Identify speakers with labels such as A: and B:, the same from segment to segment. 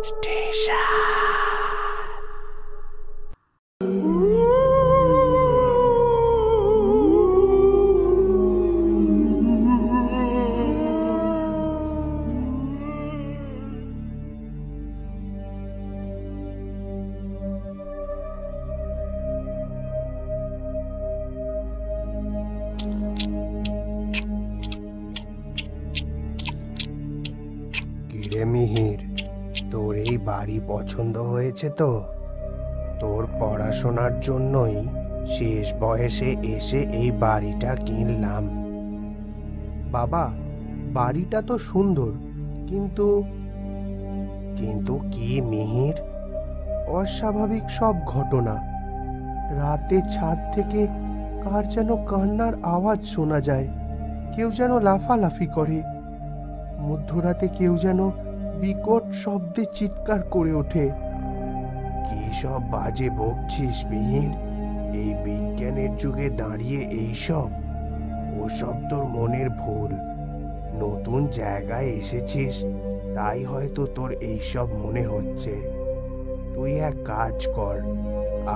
A: কিরে মিহির, তোর এই বাড়ি পছন্দ হয়েছে তো? তোর পড়াশোনার জন্যই শেষ বয়সে এসে এই বাড়িটা কিনলাম। বাবা, বাড়িটা তো সুন্দর, কিন্তু কিন্তু কি মিহির? অস্বাভাবিক সব ঘটনা। রাতে ছাদ থেকে কার যেন কান্নার আওয়াজ শোনা যায়, কেউ যেন লাফালাফি করে। মধ্যরাতে কেউ যেন বিকট শব্দে চিৎকার করে ওঠে। কি সব বাজে বকছিস মিহির? এই বিজ্ঞানের যুগে দাঁড়িয়ে এইসব? ওসব তোর মনের ভুল। নতুন জায়গায় এসেছিস, তাই হয়তো তোর এইসব মনে হচ্ছে। তুই এক কাজ কর,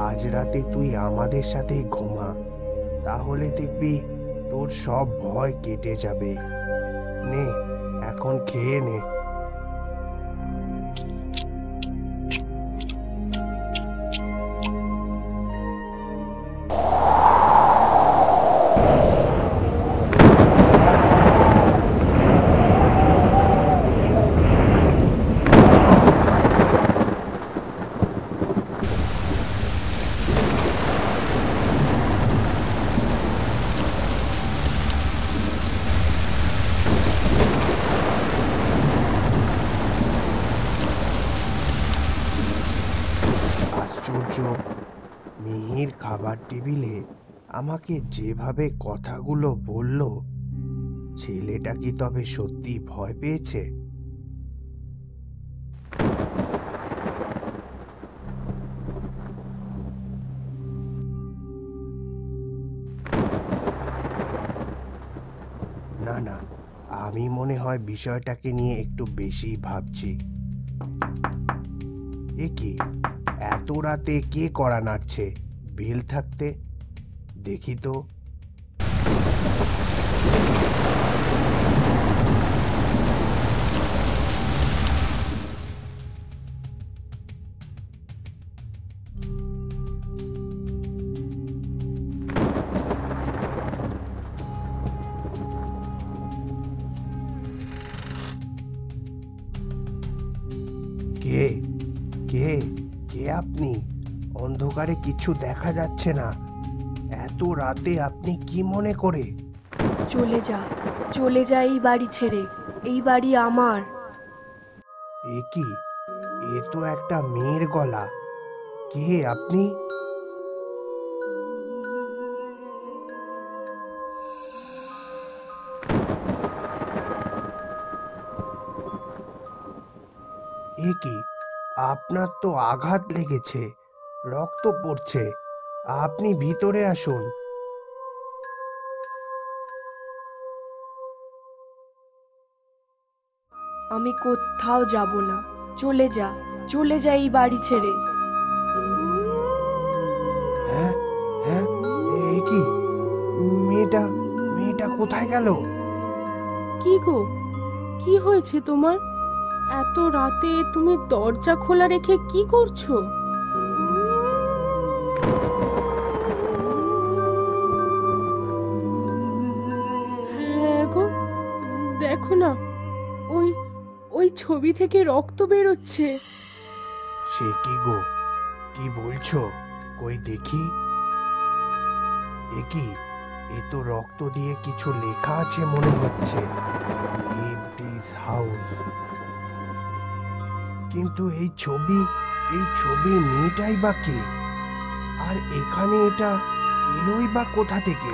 A: আজ রাতে তুই আমাদের সাথে ঘুমা, তাহলে দেখবি তোর সব ভয় কেটে যাবে। নে, এখন খেয়ে নে। আশ্চর্য, মিহির খাবার টেবিলে আমাকে যেভাবে কথাগুলো বলল, ছেলেটা কি তবে সত্যি ভয় পেয়েছে? না না, আমি মনে হয় বিষয়টাকে নিয়ে একটু বেশি ভাবছি। এ কি, এত রাতে কে কড়া নাড়ছে বেল থাকতে? দেখি তো। কে কে কে আপনি? অন্ধকারে কিছু দেখা যাচ্ছে না। এত রাতে আপনি কি মনে করে?
B: চলে যা, চলে যা এই বাড়ি ছেড়ে। এই বাড়ি আমার।
A: এ কি, এ তো একটা মেয়ের গলা। কে আপনি? এ কি, আপনার তো আঘাত লেগেছে, রক্ত পড়ছে। আপনি ভিতরে আসুন।
B: আমি কোথাও যাব না। চলে যা, চলে যা এই বাড়ি ছেড়ে।
A: হ্যাঁ হ্যাঁ, এ কি, মেয়েটা মেয়েটা কোথায় গেল?
C: কি গো, কি হয়েছে তোমার? এত রাতে তুমি দরজা খোলা রেখে কি করছো? হ্যাঁ গো, দেখো না, ওই ওই ছবি থেকে রক্ত বেরোচ্ছে।
A: সে কি গো, কি বলছো? কই দেখি। এ কি, এ তো রক্ত দিয়ে কিছু লেখা আছে মনে হচ্ছে। Leave this house. কিন্তু এই ছবি মেয়েটাই বা কে? আর এখানে এটা এলোই বা কোথা থেকে?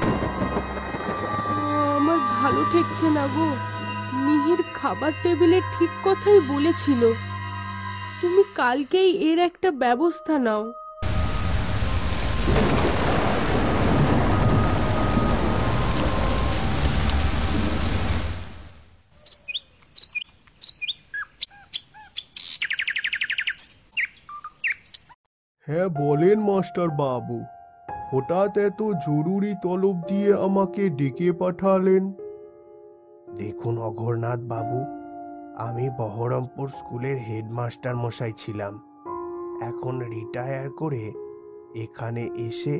C: আমার ভালো ঠেকছে না গো। মিহির খাবার টেবিলে ঠিক কথাই বলেছিল। তুমি কালকেই এর একটা ব্যবস্থা নাও।
D: হ্যাঁ বলেন মাস্টার বাবু, হঠাৎ এত জরুরি তলব দিয়ে আমাকে ডেকে পাঠালেন?
A: দেখুন অঘোরনাথ বাবু, আমি বহরমপুর স্কুলের হেডমাস্টার মশাই ছিলাম। এখন রিটায়ার করে এখানে এসে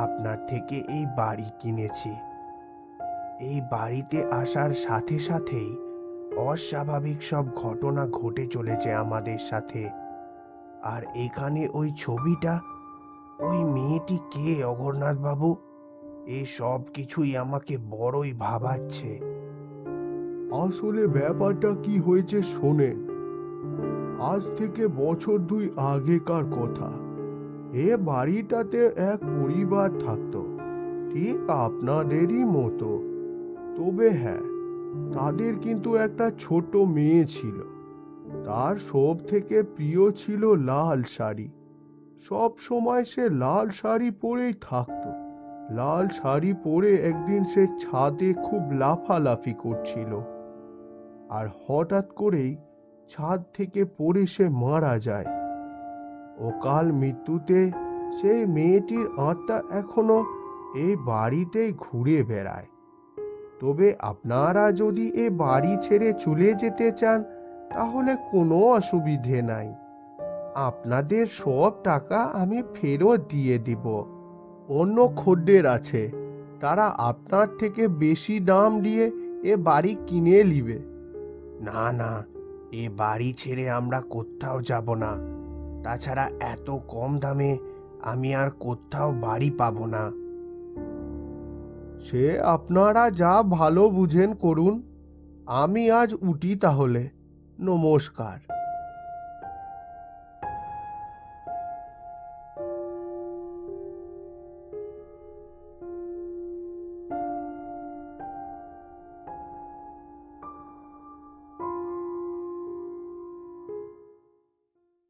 A: আপনার থেকে এই বাড়ি কিনেছি। এই বাড়িতে আসার সাথে সাথেই অস্বাভাবিক সব ঘটনা ঘটে চলেছে আমাদের সাথে। আর এখানে ওই ছবিটা, ওই মেয়েটি কে অঘোরনাথ বাবু? এই সব কিছুই আমাকে বড়ই ভাবাচ্ছে।
D: আসলে ব্যাপারটা কি হয়েছে শোনেন। আজ থেকে বছর 2 আগেকার কথা। এ বাড়িটাতে এক পরিবার থাকতো, ঠিক আপনাদেরই মতো। তবে হ্যাঁ, তাদের কিন্তু একটা ছোট মেয়ে ছিল। তার সব থেকে প্রিয় ছিল লাল শাড়ি। সব সময় সে লাল শাড়ি পরেই থাকতো। লাল শাড়ি পরে একদিন সে ছাদে খুব লাফালাফি করছিল, আর হঠাৎ করেই ছাদ থেকে পড়ে সে মারা যায়। অকাল মৃত্যুতে সেই মেয়েটির আত্মা এখনো এই বাড়িতেই ঘুরে বেড়ায়। তবে আপনারা যদি এ বাড়ি ছেড়ে চলে যেতে চান তাহলে কোনো অসুবিধে নাই। আপনাদের সব টাকা আমি ফেরত দিয়ে দিব। অন্য খদ্দের আছে, তারা আপনার থেকে বেশি দাম দিয়ে এ বাড়ি কিনে নিবে।
A: না না, এ বাড়ি ছেড়ে আমরা কোথাও যাব না। তাছাড়া এত কম দামে আমি আর কোথাও বাড়ি পাবো না।
D: সে আপনারা যা ভালো বুঝেন করুন। আমি আজ উঠি তাহলে। নমস্কার।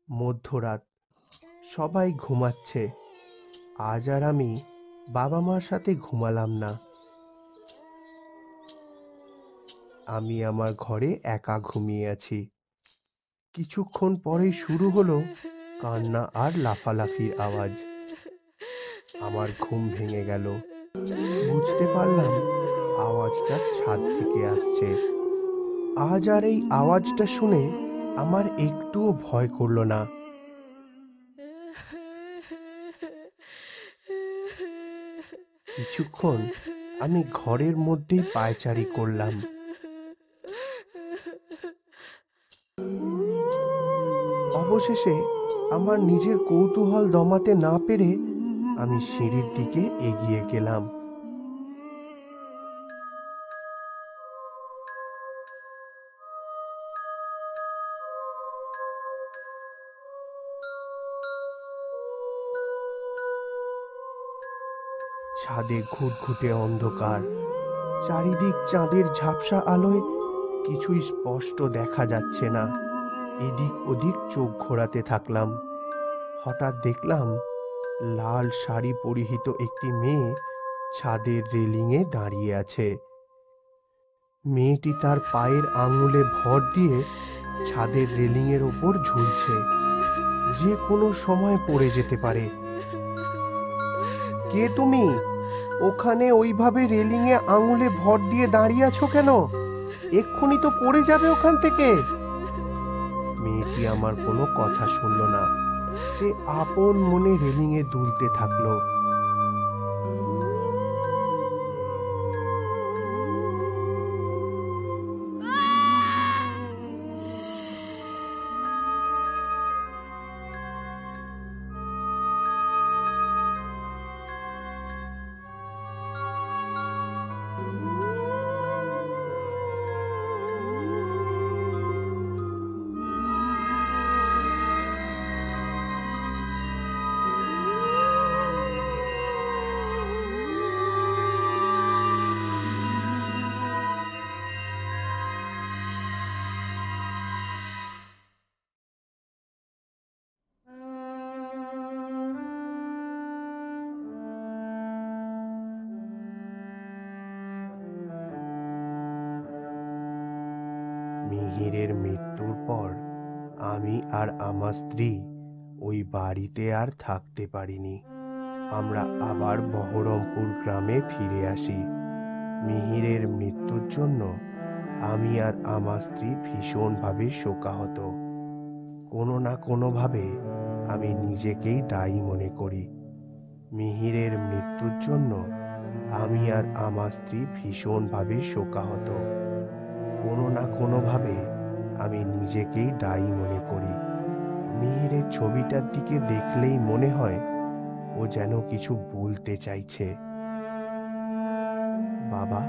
A: মধ্যরাত, সবাই ঘুমাচ্ছে। আজ আর আমি বাবা মার সাথে ঘুমালাম না। আমি আমার ঘরে একা ঘুমিয়ে আছি। কিছুক্ষণ পরেই শুরু হলো কান্না আর লাফালাফির আওয়াজ। আমার ঘুম ভেঙে গেল। বুঝতে পারলাম আওয়াজটা ছাদ থেকে আসছে। আজ আর এই আওয়াজটা শুনে আমার একটুও ভয় করলো না। কিছুক্ষণ আমি ঘরের মধ্যেই পায়চারি করলাম। অবশেষে আমার নিজের কৌতূহল দমাতে না পেরে আমি সিঁড়ির দিকে এগিয়ে গেলাম। ছাদে ঘুটঘুটে অন্ধকার, চারিদিক চাঁদের ঝাপসা আলোয় কিছুই স্পষ্ট দেখা যাচ্ছে না। এদিক ওদিক চোখ ঘোরাতে থাকলাম। হঠাৎ দেখলাম লাল শাড়ি পরিহিত একটি মেয়ে ছাদের রেলিংয়ে দাঁড়িয়ে আছে। মেয়েটি তার পায়ের আঙুলে ভর দিয়ে ছাদের রেলিংয়ের ওপর ঝুলছে, যে কোনো সময় পড়ে যেতে পারে। কে তুমি? ওখানে ওইভাবে রেলিংয়ে আঙুলে ভর দিয়ে দাঁড়িয়ে আছো কেন? এক্ষুনি তো পড়ে যাবে ওখান থেকে। মেয়েটি আমার কোনো কথা শুনল না। সে আপন মনে রেলিংয়ে দুলতে থাকলো। মিহিরের মৃত্যুর পর আমি আর আমার স্ত্রী ওই বাড়িতে আর থাকতে পারিনি। আমরা আবার বহরমপুর গ্রামে ফিরে আসি। মিহিরের মৃত্যুর জন্য আমি আর আমার স্ত্রী ভীষণভাবে শোকাহত। কোনো না কোনোভাবে আমি নিজেকেই দায়ী মনে করি। মিহিরের মৃত্যুর জন্য আমি আর আমার স্ত্রী ভীষণভাবে শোকাহত। কোনো না কোনোভাবে আমি নিজেকেই দায়ী মনে করি। মিহিরের ছবিটার দিকে দেখলেই মনে হয় ও যেন কিছু বলতে চাইছে। বাবা,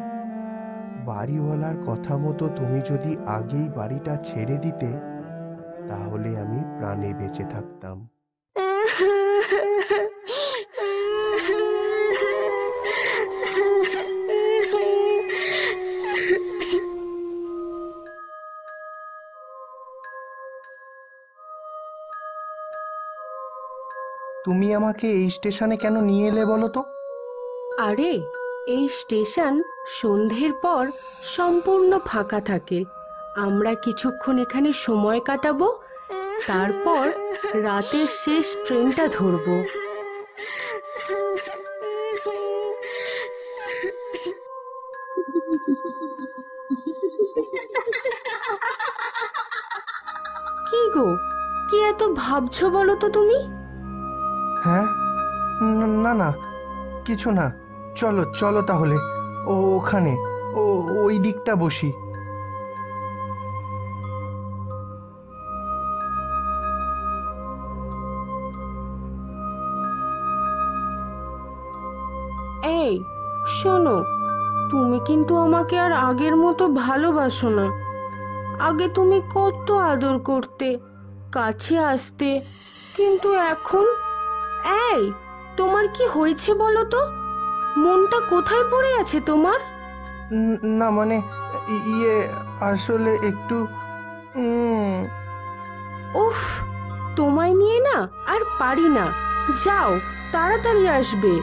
A: বাড়িওয়ালার কথা মতো তুমি যদি আগেই বাড়িটা ছেড়ে দিতে, তাহলে আমি প্রাণে বেঁচে থাকতাম। তুমি আমাকে এই স্টেশনে কেন নিয়ে এলে বলো তো?
C: আরে, এই স্টেশন সন্ধ্যের পর সম্পূর্ণ ফাঁকা থাকে। আমরা কিছুক্ষণ এখানে সময় কাটাবো, তারপর রাতের শেষ ট্রেনটা ধরবো। কি গো, কি এত ভাবছো বলো তো তুমি?
A: হ্যাঁ, না না, কিছু না। চলো চলো তাহলে ওখানে ওই দিকটা বসি।
C: এই শোনো, তুমি কিন্তু আমাকে আর আগের মতো ভালোবাসো না। আগে তুমি কত আদর করতে, কাছে আসতে, কিন্তু এখন এই তোমার কি হয়েছে বলো তো? মনটা কোথায় পড়ে আছে তোমার?
A: না মানে ইয়ে, আসলে একটু
C: উফ, তোমায় নিয়ে না আর পারি না। যাও, তাড়াতাড়ি আসবে।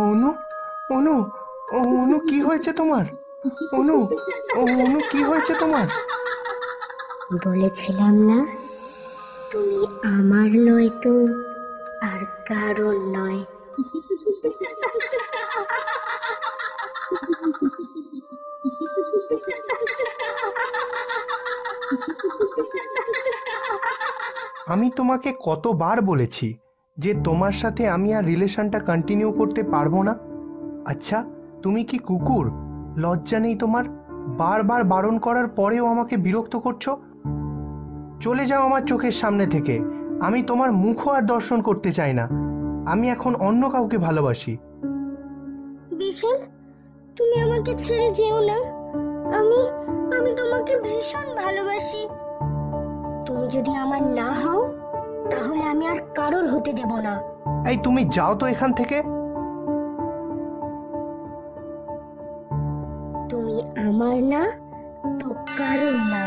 A: অনু, অনু, অনু, কি হয়েছে তোমার? অনু, অনু, কি হয়েছে তোমার?
E: বলেছিলাম না, তুমি আমার নয় তো আর কারণ নয়।
A: আমি তোমাকে কতবার বলেছি যে তোমার সাথে আমি আর রিলেশনটা কন্টিনিউ করতে পারবো না। আচ্ছা, তুমি কি কুকুর? লজ্জা নেই তোমার? বারবার বারণ করার পরেও আমাকে বিরক্ত করছো। চলে যাও আমার চোখের সামনে থেকে। আমি তোমার মুখও আর দর্শন করতে চাই না। আমি এখন অন্য কাউকে ভালোবাসি।
E: বিশাল, তুমি আমাকে ছেড়ে যেও না। আমি আমি তোমাকে ভীষণ ভালোবাসি। তুমি যদি আমার না হও, তাহলে আমি আর কারোর হতে দেব না।
A: এই, তুমি যাও তো এখান থেকে।
E: তুমি আমার না তো কারোর না।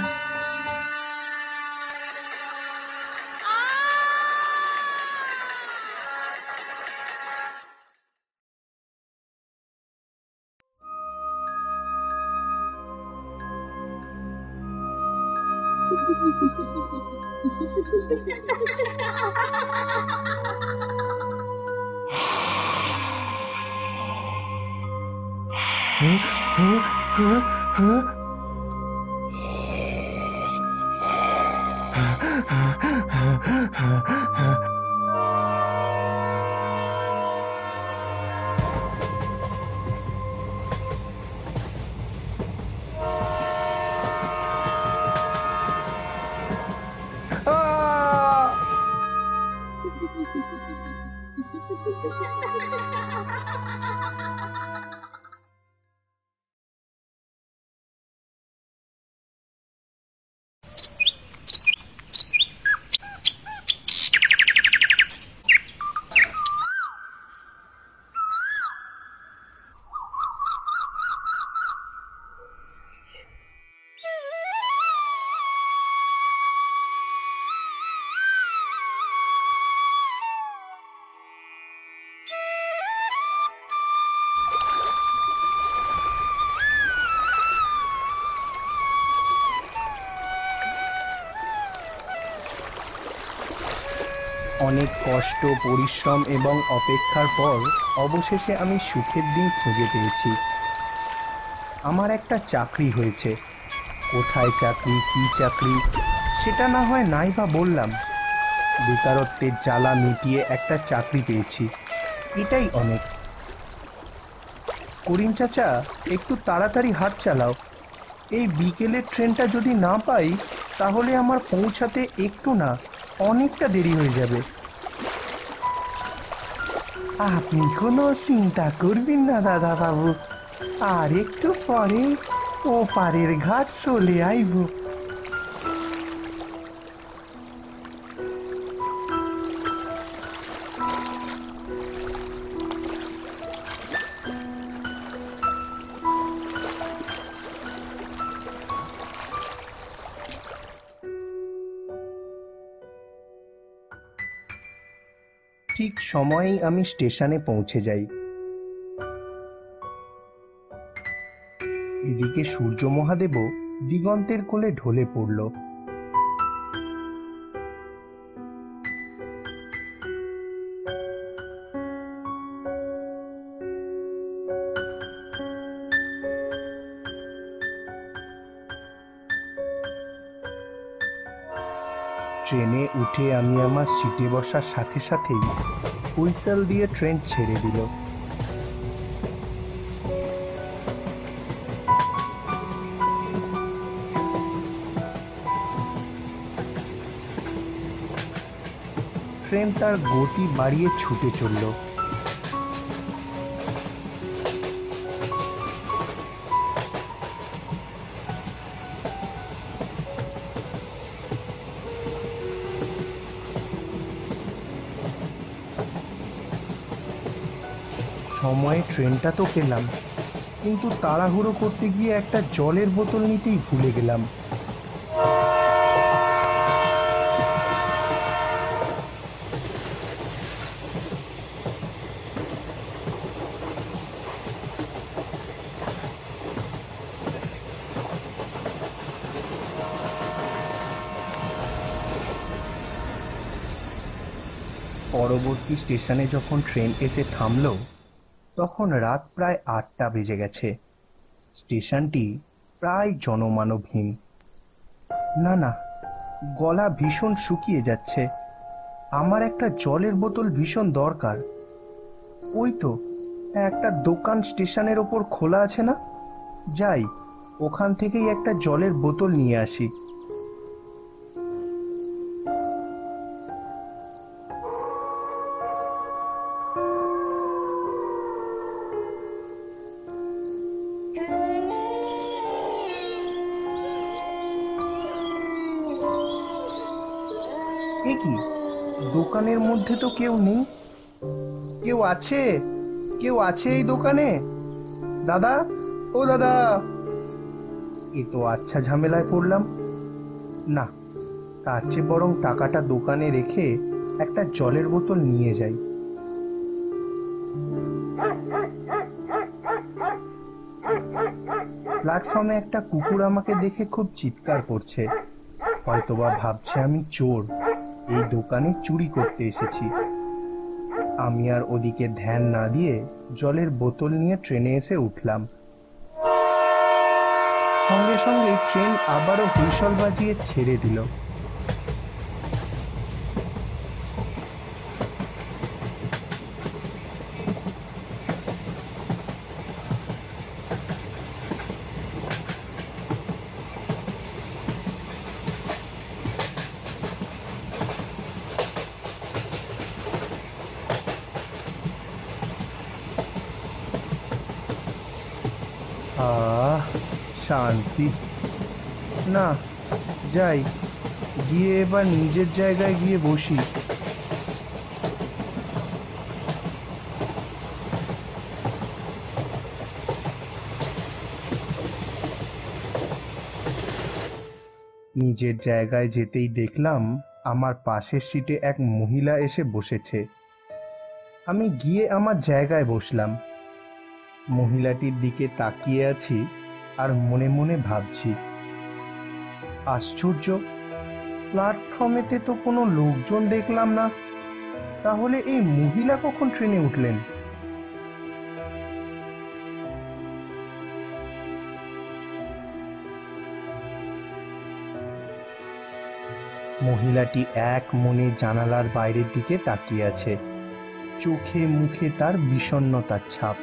A: অনেক কষ্ট, পরিশ্রম এবং অপেক্ষার পর অবশেষে আমি সুখের দিন খুঁজে পেয়েছি। আমার একটা চাকরি হয়েছে। কোথায় চাকরি, কী চাকরি, সেটা না হয় নাই বা বললাম। বেকারত্বের জ্বালা মিটিয়ে একটা চাকরি পেয়েছি, এটাই অনেক। করিম চাচা, একটু তাড়াতাড়ি হাত চালাও। এই বিকেলের ট্রেনটা যদি না পাই তাহলে আমার পৌঁছাতে একটু না অনেকটা দেরি হয়ে যাবে। আপনি কোনো চিন্তা করবেন না দাদা বাবু, আর একটু পরে ওপারের ঘাট চলে আইব। ঠিক সময়েই আমি স্টেশনে পৌঁছে যাই। এদিকে সূর্য মহাদেবও দিগন্তের কোলে ঢলে পড়ল। ট্রেনে উঠে আমি আমার সিটে বসার সাথে সাথেই হুইসেল দিয়ে ট্রেন ছেড়ে দিল। ট্রেন তার গতি বাড়িয়ে ছুটে চলল। সময়ে ট্রেনটা তো পেলাম, কিন্তু তাড়াহুড়ো করতে গিয়ে একটা জলের বোতল নিতেই ভুলে গেলাম। পরবর্তী স্টেশনে যখন ট্রেন এসে থামল তখন রাত প্রায় ৮টা বেজে গেছে। স্টেশনটি প্রায় জনমানবহীন। না না, গলা ভীষণ শুকিয়ে যাচ্ছে। আমার একটা জলের বোতল ভীষণ দরকার। ওই তো একটা দোকান স্টেশনের ওপর খোলা আছে না, যাই ওখান থেকেই একটা জলের বোতল নিয়ে আসি। এ কি, দোকানের মধ্যে তো কেউ নেই। কেউ আছে? কেউ আছে এই দোকানে? দাদা, ও দাদা! এ তো আচ্ছা ঝামেলায় পড়লাম। না, তার চেয়ে বরং টাকাটা দোকানে রেখে একটা জলের বোতল নিয়ে যাই। প্ল্যাটফর্মে একটা কুকুর আমাকে দেখে খুব চিৎকার করছে। হয়তোবা ভাবছে আমি চোর, এই দোকানে চুরি করতে এসেছি। আমি আর ওদিকে ধ্যান না দিয়ে জলের বোতল নিয়ে ট্রেনে এসে উঠলাম। সঙ্গে সঙ্গে ট্রেন আবারও হুইসল বাজিয়ে ছেড়ে দিল। শান্তি। না, যাই, গিয়ে এবার নিজের জায়গায় গিয়ে বসি। নিজের জায়গায় যেতেই দেখলাম আমার পাশের সিটে এক মহিলা এসে বসেছে। আমি গিয়ে আমার জায়গায় বসলাম। মহিলাটির দিকে তাকিয়ে আছি আর মনে মনে ভাবছি, আশ্চর্য, প্ল্যাটফর্মেতে তো কোনো লোকজন দেখলাম না, তাহলে এই মহিলা কখন ট্রেনে উঠলেন? মহিলাটি এক মনে জানালার বাইরের দিকে তাকিয়ে আছে, চোখে মুখে তার বিষণ্ণতার ছাপ।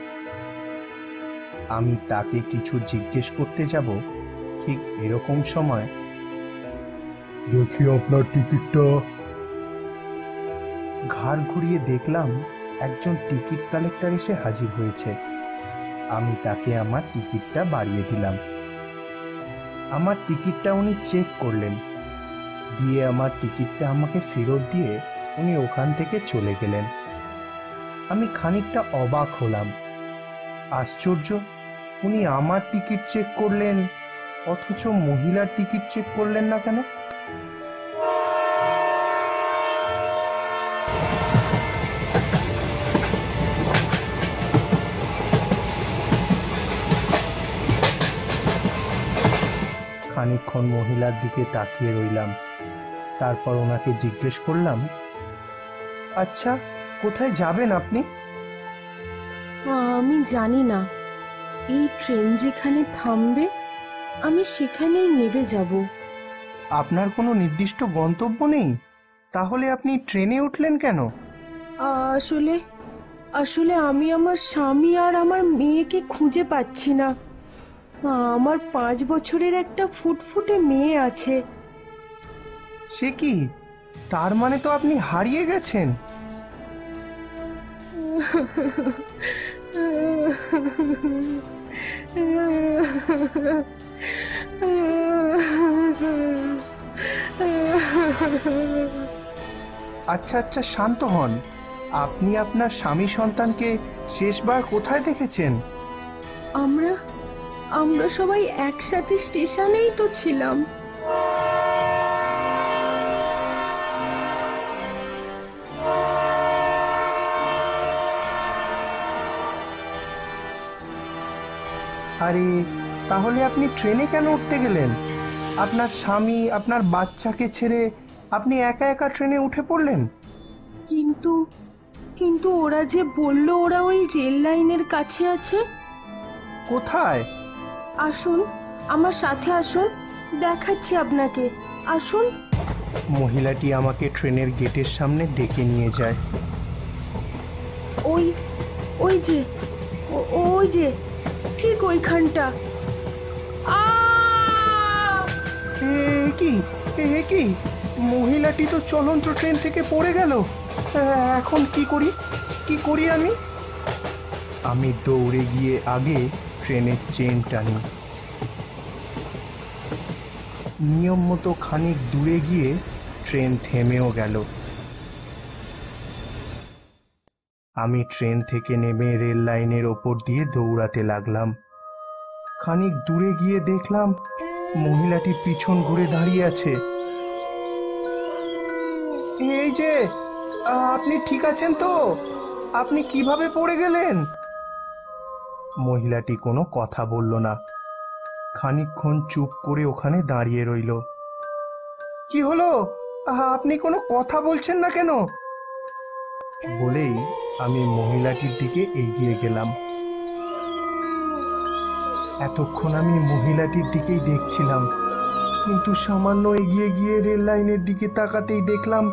A: আমি তাকে কিছু জিজ্ঞেস করতে যাব, ঠিক এরকম সময়,
D: দেখি আপনার টিকিটটা।
A: ঘাড় ঘুরিয়ে দেখলাম একজন টিকিট কালেক্টর এসে হাজির হয়েছে। আমি তাকে আমার টিকিটটা বাড়িয়ে দিলাম। আমার টিকিটটা উনি চেক করলেন, দিয়ে আমার টিকিটটা আমাকে ফেরত দিয়ে উনি ওখান থেকে চলে গেলেন। আমি খানিকটা অবাক হলাম। আশ্চর্য, উনি আমার টিকিট চেক করলেন অথচ মহিলার টিকিট চেক করলেন না কেন? খানিকক্ষণ মহিলার দিকে তাকিয়ে রইলাম, তারপর ওনাকে জিজ্ঞেস করলাম, আচ্ছা, কোথায় যাবেন আপনি?
C: আমি জানি না, এই ট্রেন যেখানে থামবে আমি সেখানেই নেমে যাব।
A: আপনার কোনো নির্দিষ্ট গন্তব্য নেই? তাহলে আপনি ট্রেনে উঠলেন কেন?
C: আসলে আসলে আমি আমার স্বামী আর আমার মেয়েকে খুঁজে পাচ্ছি না। আমার 5 বছরের একটা ফুটফুটে মেয়ে আছে।
A: সে কি? তার মানে তো আপনি হারিয়ে গেছেন। আচ্ছা আচ্ছা, শান্ত হন। আপনি আপনার স্বামী সন্তানকে শেষবার কোথায় দেখেছেন?
C: আমরা সবাই একসাথে স্টেশনেই তো ছিলাম।
A: আরে, তাহলে আপনি ট্রেনে কেন উঠতে গেলেন? আপনার স্বামী, আপনার বাচ্চাকে ছেড়ে আপনি একা একা ট্রেনে উঠে পড়লেন?
C: কিন্তু ওরা যে বললো ওরা ওই রেল লাইনের কাছে আছে।
A: কোথায়?
C: আসুন, আমার সাথে আসুন, দেখাচ্ছি আপনাকে, আসুন।
A: মহিলাটি আমাকে ট্রেনের গেটের সামনে ডেকে নিয়ে যায়।
C: ওই যে ঠিক ওইখানটা।
A: এ কি? মহিলাটি তো চলন্ত ট্রেন থেকে পড়ে গেল। এখন কি করি আমি? আমি দৌড়ে গিয়ে আগে ট্রেনের চেন টানি। নিয়ম মতো খানিক দূরে গিয়ে ট্রেন থেমেও গেল। আমি ট্রেন থেকে নেমে রেল লাইনের ওপর দিয়ে দৌড়াতে লাগলাম। খানিক দূরে গিয়ে দেখলাম মহিলাটি পিছন ঘুরে দাঁড়িয়ে আছে। এই যে, আপনি ঠিক আছেন তো? আপনি কিভাবে পড়ে গেলেন? মহিলাটি কোনো কথা বলল না, খানিকক্ষণ চুপ করে ওখানে দাঁড়িয়ে রইল। কি হলো? আপনি কোনো কথা বলছেন না কেন? বলেই আমি মহিলাটির দিকে এগিয়ে গেলাম। এতক্ষণ আমি মহিলাটির দিকেই দেখছিলাম, কিন্তু সামান্য এগিয়ে গিয়ে রেল লাইনের দিকে তাকাতেই দেখলাম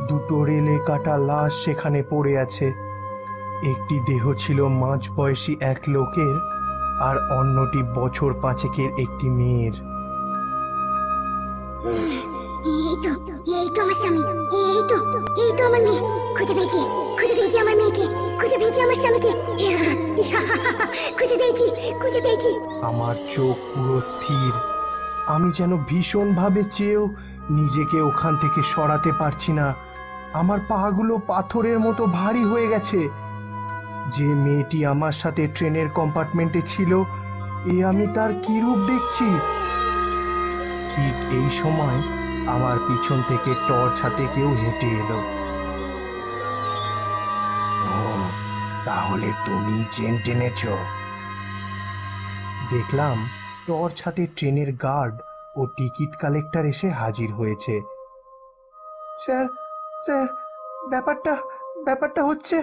A: দুটো রেলে কাটা লাশ সেখানে পড়ে আছে। একটি দেহ ছিল মাঝবয়সী এক লোকের, আর অন্যটি বছর 5 একটি মেয়ের।
E: এই তো আমার স্বামী, এই তো আমার মেয়ে, খুঁজে পেয়েছি, খুঁজে পেয়েছি আমার মেয়েকে, খুঁজে পেয়েছি আমার স্বামীকে, খুঁজে পেয়েছি, খুঁজে পেয়েছি।
A: আমার চোখ পুরো স্থির। আমি যেন ভীষণভাবে চেয়েও নিজেকে ওখান থেকে সরাতে পারছি না। আমার পাগুলো পাথরের মতো ভারী হয়ে গেছে। যে মেয়েটি আমার সাথে ট্রেনের কম্পার্টমেন্টে ছিল, আমি তার কি রূপ দেখছি। ঠিক এই সময় আমার পিছন থেকে টর্চ হাতে কেউ হেঁটে এলো। ও, তাহলে তুমি চেন টেনেছ। দেখলাম টর্চ হাতে ট্রেনের গার্ড ও টিকিট কালেক্টর এসে হাজির হয়েছে। স্যার, স্যার, ব্যাপারটা ব্যাপারটা হচ্ছে।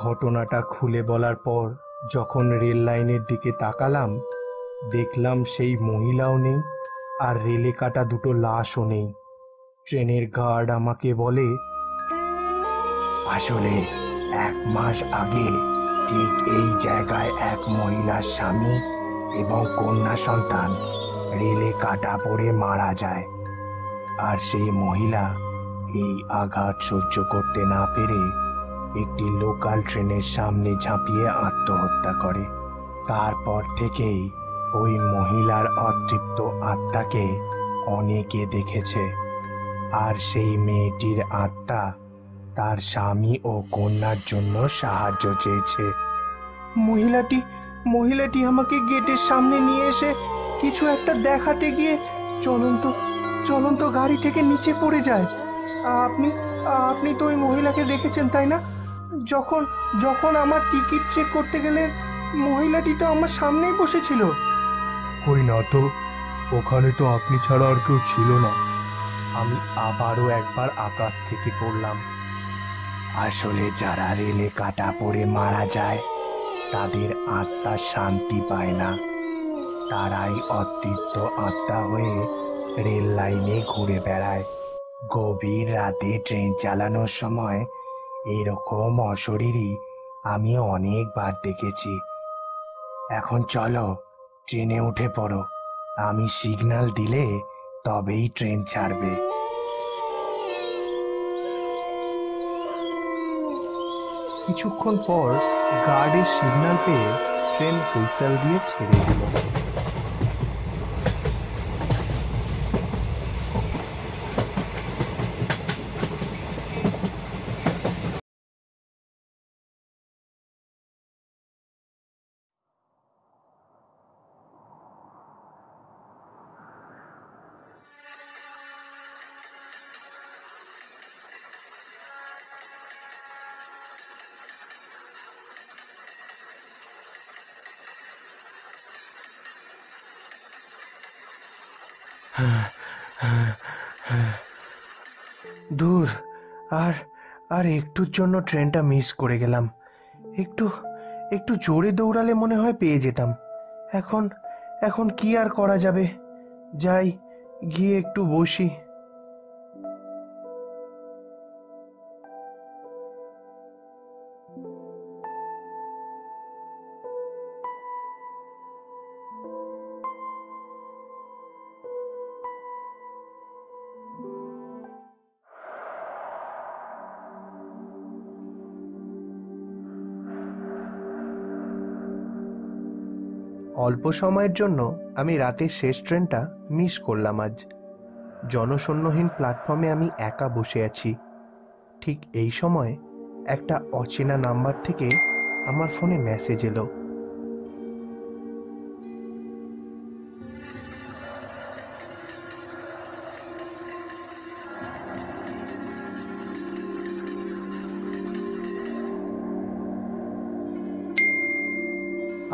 A: ঘটনাটা খুলে বলার পর যখন রেল লাইনের দিকে তাকালাম, দেখলাম সেই মহিলাও নেই আর রেলে কাটা দুটো লাশও নেই। ট্রেনের গার্ড আমাকে বলে, আসলে 1 মাস আগে ঠিক এই জায়গায় এক মহিলার স্বামী এবং কন্যা সন্তান রেলে কাটা পড়ে মারা যায়। আর সেই মহিলা এই আঘাত সহ্য করতে না পেরে একটি লোকাল ট্রেনের সামনে ঝাঁপিয়ে আত্মহত্যা করে। তারপর থেকেই ওই মহিলার অতৃপ্ত আত্মাকে অনেকে দেখেছে, আর সেই মেয়েটির আত্মা তার স্বামী ও কন্যার জন্য সাহায্য চেয়েছে। মহিলাটি আমাকে গেটের সামনে নিয়ে এসে কিছু একটা দেখাতে গিয়ে চলন্ত গাড়ি থেকে নিচে পড়ে যায়। আপনি তো ওই মহিলাকে দেখেছেন, তাই না? যখন আমার টিকিট চেক করতে গেলে মহিলাটি তো আমার সামনেই বসেছিল।
D: কই না তো, ওখানে তো আপনি ছাড়া আর কেউ ছিল না।
A: আমি আবারও একবার আকাশ থেকে পড়লাম। আসলে যারা রেলে কাটা পড়ে মারা যায় তাদের আত্মা শান্তি পায় না। তারাই অতৃপ্ত আত্মা হয়ে রেল লাইনে ঘুরে বেড়ায়। গভীর রাতে ট্রেন চালানোর সময় এরকম অশরীরী আমি অনেকবার দেখেছি। এখন চলো, ট্রেনে উঠে পড়ো। আমি সিগন্যাল দিলে তবেই ট্রেন ছাড়বে। কিছুক্ষণ পর গার্ডের সিগন্যাল পেয়ে ট্রেন হুইসেল দিয়ে ছেড়ে দিল। দূর, আর একটুর জন্য ট্রেনটা মিস করে গেলাম। একটু জোরে দৌড়ালে মনে হয় পেয়ে যেতাম। এখন কি আর করা যাবে? যাই, গিয়ে একটু বসি। অল্প সময়ের জন্য আমি রাতের শেষ ট্রেনটা মিস করলাম আজ। জনশূন্যহীন প্ল্যাটফর্মে আমি একা বসে আছি। ঠিক এই সময় একটা অচেনা নাম্বার থেকে আমার ফোনে মেসেজ এলো।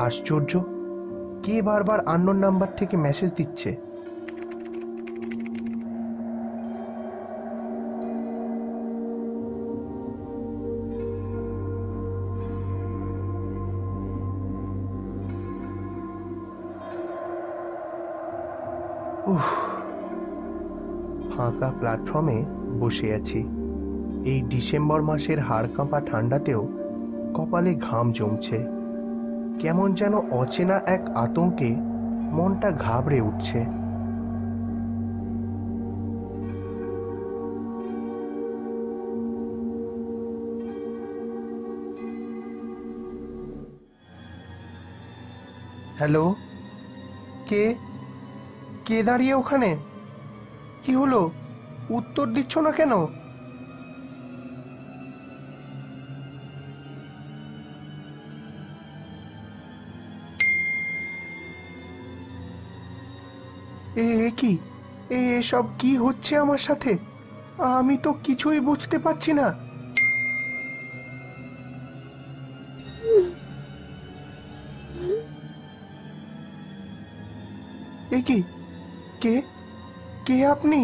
A: আশ্চর্য, কে বারবার আননোন নাম্বার থেকে মেসেজ দিচ্ছে? উফ, ফাঁকা প্ল্যাটফর্মে বসে আছি। এই ডিসেম্বর মাসের হাড় কাঁপা ঠান্ডাতেও কপালে ঘাম জমছে। কেমন যেন অচেনা এক আতঙ্কে মনটা ঘাবড়ে উঠছে। হ্যালো, কে কে দাঁড়িয়ে ওখানে? কি হলো, উত্তর দিচ্ছ না কেন? কি এসব কি হচ্ছে আমার সাথে? আমি তো কিছুই বুঝতে পারছি না। কি কে কে আপনি?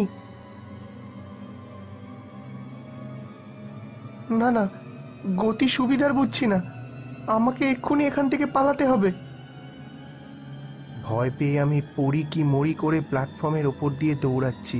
A: না না, গতি সুবিধার বুঝছি না। আমাকে এক্ষুনি এখান থেকে পালাতে হবে। ভয় পেয়ে আমি পড়ি কি মরি করে প্ল্যাটফর্মের ওপর দিয়ে দৌড়াচ্ছি।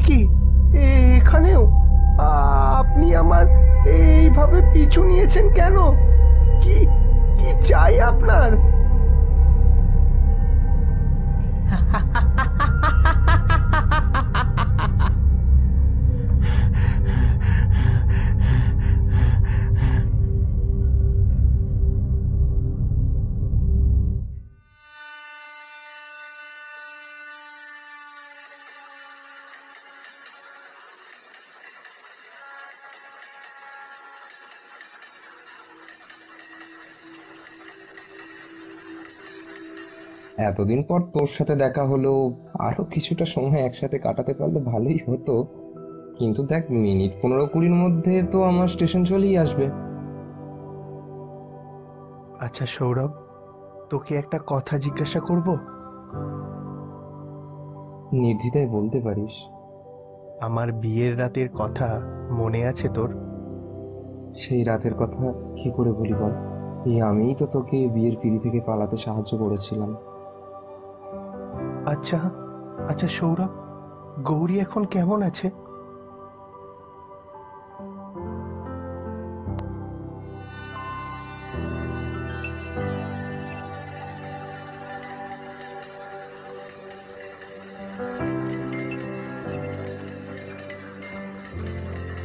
A: কি এখানেও আপনি আমার এইভাবে পিছু নিয়েছেন কেন? কি কি চাই আপনার?
F: এতদিন পর তোর সাথে দেখা হলো, আরো কিছুটা সময় একসাথে কাটাতে পারলে ভালোই হতো। কিন্তু দেখ, মিনিট 15-20-র মধ্যে তো আমার স্টেশন চলেই আসবে।
A: আচ্ছা সৌরভ, তোকে একটা কথা জিজ্ঞাসা করব?
F: নির্দ্বিধায় বলতে পারিস।
A: আমার বিয়ের রাতের কথা মনে আছে তোর?
F: সেই রাতের কথা কি করে বলি বল? আমিই তো তোকে বিয়ের পিঁড়ি থেকে পালাতে সাহায্য করেছিলাম।
A: আচ্ছা আচ্ছা সৌরভ, গৌরী এখন কেমন আছে?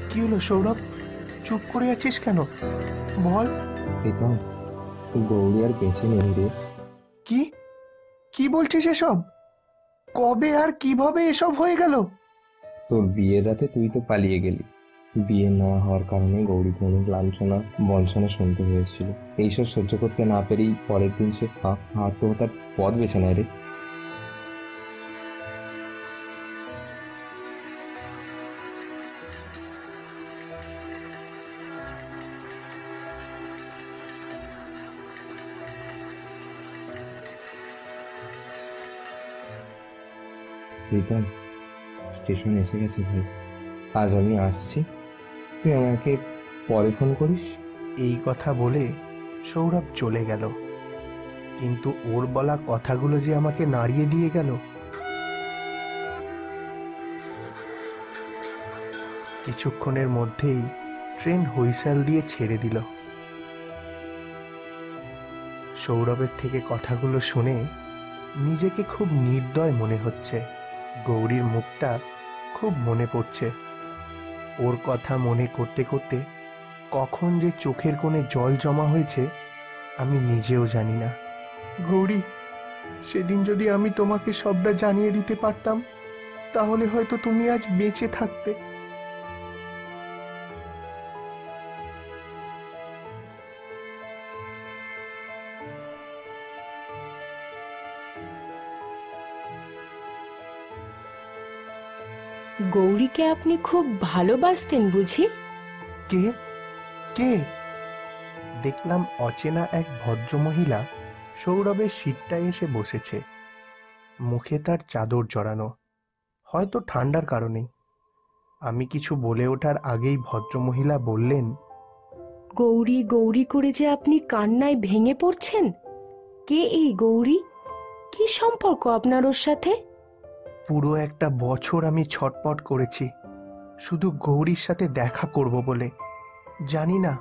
A: কি হলো সৌরভ, চুপ করে আছিস কেন? বল।
F: প্রীতম, গৌরী আর বেঁচে নেই রে।
A: কি কি বলছিস এসব? কবে আর কিভাবে এসব হয়ে গেল?
F: তোর বিয়ের রাতে তুই তো পালিয়ে গেলি। বিয়ে না হওয়ার কারণে গৌরীকে অনেক লাঞ্ছনা বঞ্চনা শুনতে হয়েছিল। এইসব সহ্য করতে না পেরেই পরের দিন সে আত্মহত্যার পথ বেছে নেয় রে। প্রীতম, স্টেশন এসে গেছে ভাই। আজ আমি আসছি, তুই আমাকে পরে ফোন করিস।
A: এই কথা বলে সৌরভ চলে গেল, কিন্তু ওর বলা কথাগুলো যে আমাকে নাড়িয়ে দিয়ে গেল। কিছুক্ষণের মধ্যেই ট্রেন হুইসেল দিয়ে ছেড়ে দিল। সৌরভের থেকে কথাগুলো শুনে নিজেকে খুব নির্দয় মনে হচ্ছে। গৌরীর মুখটা খুব মনে পড়ছে। ওর কথা মনে করতে করতে কখন যে চোখের কোণে জল জমা হয়েছে আমি নিজেও জানি না। গৌরী, সেদিন যদি আমি তোমাকে সবটা জানিয়ে দিতে পারতাম, তাহলে হয়তো তুমি আজ বেঁচে থাকতে।
C: গৌরীকে আপনি খুব ভালোবাসতেন বুঝি?
A: কে কে? দেখলাম অচেনা এক ভদ্রমহিলা সৌরভের সিটটায় এসে বসেছে। মুখে তার চাদর জড়ানো, হয়তো ঠান্ডার কারণেই। আমি কিছু বলে ওঠার আগেই ভদ্রমহিলা বললেন,
C: গৌরী গৌরী করে যে আপনি কান্নায় ভেঙে পড়ছেন, কে এই গৌরী? কি সম্পর্ক আপনার ওর সাথে?
A: পুরো একটা বছর আমি ছটপট করেছি শুধু গৌরীর সাথে দেখা করব বলে। জানি না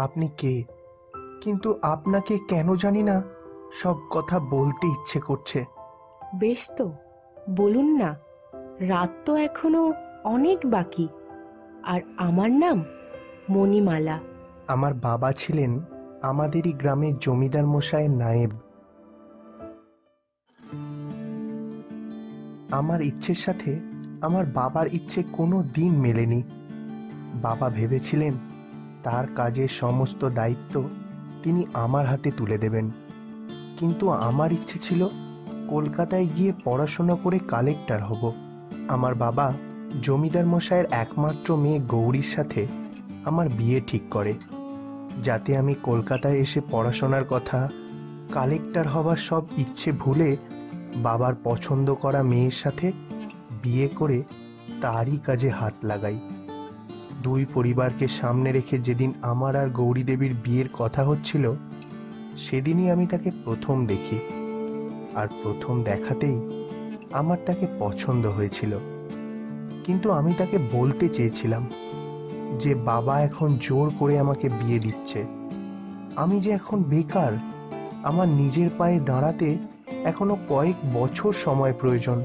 A: আপনি কে, কিন্তু আপনাকে কেন জানি না সব কথা বলতে ইচ্ছে করছে।
C: বেশ তো, বলুন না। রাত তো এখনো অনেক বাকি। আর আমার নাম মণিমালা।
A: আমার বাবা ছিলেন আমাদেরই গ্রামের জমিদার মশাইয়ের নায়েব। আমার ইচ্ছের সাথে আমার বাবার ইচ্ছে কোনো দিন মেলেনি। বাবা ভেবেছিলেন তার কাজের সমস্ত দায়িত্ব তিনি আমার হাতে তুলে দেবেন, কিন্তু আমার ইচ্ছে ছিল কলকাতায় গিয়ে পড়াশোনা করে কালেক্টর হব। আমার বাবা জমিদার মশাইয়ের একমাত্র মেয়ে গৌরীর সাথে আমার বিয়ে ঠিক করে, যাতে আমি কলকাতায় এসে পড়াশোনার কথা, কালেক্টর হবার সব ইচ্ছে ভুলে বাবার পছন্দ করা মেয়ের সাথে বিয়ে করে তারই কাজে হাত লাগাই। দুই পরিবারকে সামনে রেখে যেদিন আমার আর গৌরী দেবীর বিয়ের কথা হচ্ছিল, সেদিনই আমি তাকে প্রথম দেখি। আর প্রথম দেখাতেই আমার তাকে পছন্দ হয়েছিল। কিন্তু আমি তাকে বলতে চেয়েছিলাম যে বাবা এখন জোর করে আমাকে বিয়ে দিচ্ছে। আমি যে এখন বেকার, আমার নিজের পায়ে দাঁড়াতে এখনো কয়েক বছর সময় প্রয়োজন।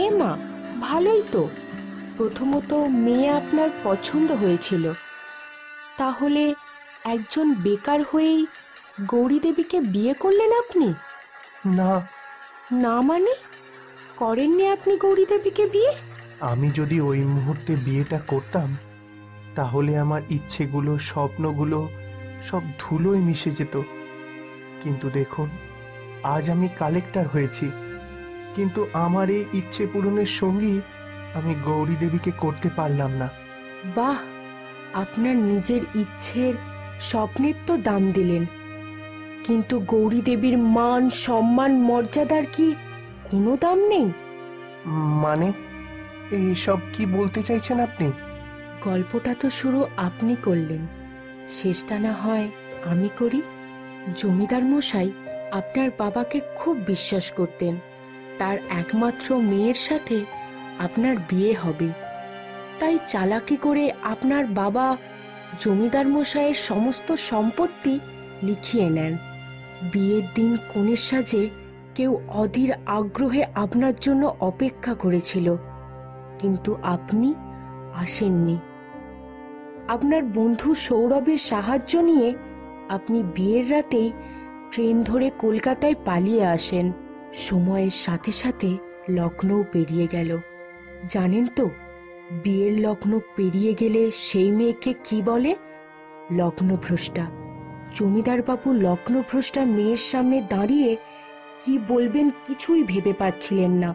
C: এ মা, ভালোই তো। প্রথমত মেয়ে আপনার পছন্দ হয়েছিল, তাহলে একজন বেকার হয়েই গৌরী দেবীকে বিয়ে করলেন আপনি?
A: না।
C: না মানে? করেননি আপনি গৌরী দেবীকে বিয়ে?
A: আমি যদি ওই মুহূর্তে বিয়েটা করতাম, তাহলে আমার ইচ্ছেগুলো, স্বপ্নগুলো সব ধুলোয় মিশে যেত। কিন্তু দেখুন, আজ আমি কালেক্টর হয়েছি, কিন্তু আমার এই ইচ্ছে পূরণের সঙ্গী আমি গৌরী দেবীকে করতে পারলাম না।
C: বাহ, আপনার নিজের ইচ্ছের, স্বপ্নের তো দাম দিলেন, কিন্তু গৌরী দেবীর মান, সম্মান, মর্যাদার কি কোনো দাম নেই?
A: মানে এইসব কি বলতে চাইছেন আপনি?
C: গল্পটা তো শুরু আপনি করলেন, শেষটা না হয় আমি করি। জমিদার মশাই আপনার বাবাকে খুব বিশ্বাস করতেন। তার একমাত্র মেয়ের সাথে আপনার বিয়ে হবে, তাই চালাকি করে আপনার বাবা জমিদার মশাইয়ের সমস্ত সম্পত্তি লিখিয়ে নেন। বিয়ের দিন কনের সাজে কেউ অধীর আগ্রহে আপনার জন্য অপেক্ষা করেছিল, কিন্তু আপনি আসেননি। আপনার বন্ধু সৌরভের সাহায্য নিয়ে আপনি বিয়ের রাতেই ট্রেন ধরে কলকাতায় পালিয়ে আসেন। সময়ের সাথে সাথে লগ্নও পেরিয়ে গেল। জানেন তো, বিয়ের লগ্ন পেরিয়ে গেলে সেই মেয়েকে কি বলে? লগ্নভ্রষ্টা। জমিদার বাবু লগ্নভ্রষ্টা মেয়ের সামনে দাঁড়িয়ে কি বলবেন কিছুই ভেবে পাচ্ছিলেন না।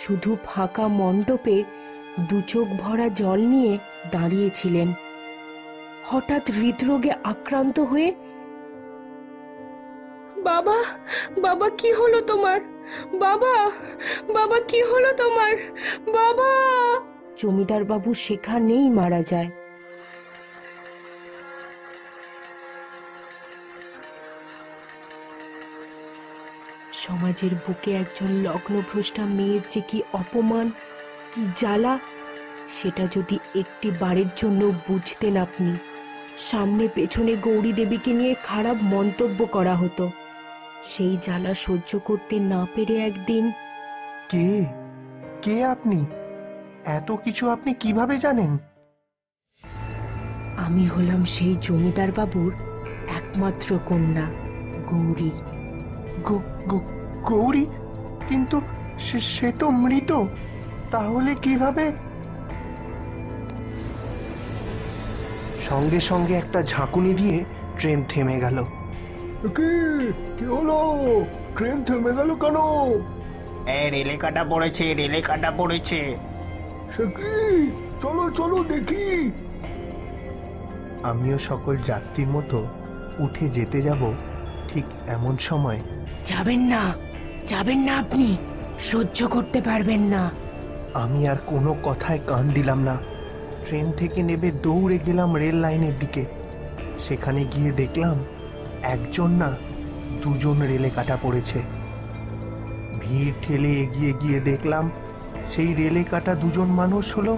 C: শুধু ফাঁকা মণ্ডপে দু চোখ ভরা জল নিয়ে দাঁড়িয়েছিলেন। হঠাৎ হৃদরোগে আক্রান্ত হয়ে, বাবা, বাবা কি হলো তোমার? বাবা, বাবা কি হলো তোমার? বাবা! জমিদার বাবু সেখানেই মারা যায়। সমাজের বুকে একজন লগ্নভ্রষ্টা মেয়ের যে কি অপমান, কি জ্বালা, সেটা যদি একটি বারের জন্য বুঝতেন আপনি। সামনে পেছনে গৌরী দেবীকে নিয়ে খারাপ মন্তব্য করা হতো, সেই জ্বালা সহ্য করতে না পেরে একদিন।
A: কে কে আপনি? এত কিছু আপনি কিভাবে জানেন?
C: আমি হলাম সেই জমিদার বাবুর একমাত্র কন্যা, গৌরী।
A: গৌরী? কিন্তু সে তো মৃত, তাহলে কিভাবে? সঙ্গে সঙ্গে একটা ঝাঁকুনি দিয়ে ট্রেন থেমে গেল।
D: কি কি হলো? ট্রেন থেমে গেল কেন?
G: রেলে কাটা পড়েছে, রেলে কাটা পড়েছে।
D: সে কি? চলো চলো দেখি।
A: আমিও সকল যাত্রীর মতো উঠে যেতে যাব, ঠিক এমন সময়
C: যাবেন না, যাবেন না, আপনি সহ্য করতে পারবেন না।
A: আমি আর কোনো কথায় কান দিলাম না। ট্রেন থেকে নেমে দৌড়ে গেলাম রেল লাইনের দিকে। সেখানে গিয়ে দেখলাম একজন না, দুজন রেলে কাটা পড়েছে। ভিড় ঠেলে এগিয়ে গিয়ে দেখলাম সেই রেলে কাটা দুজন মানুষ হলো,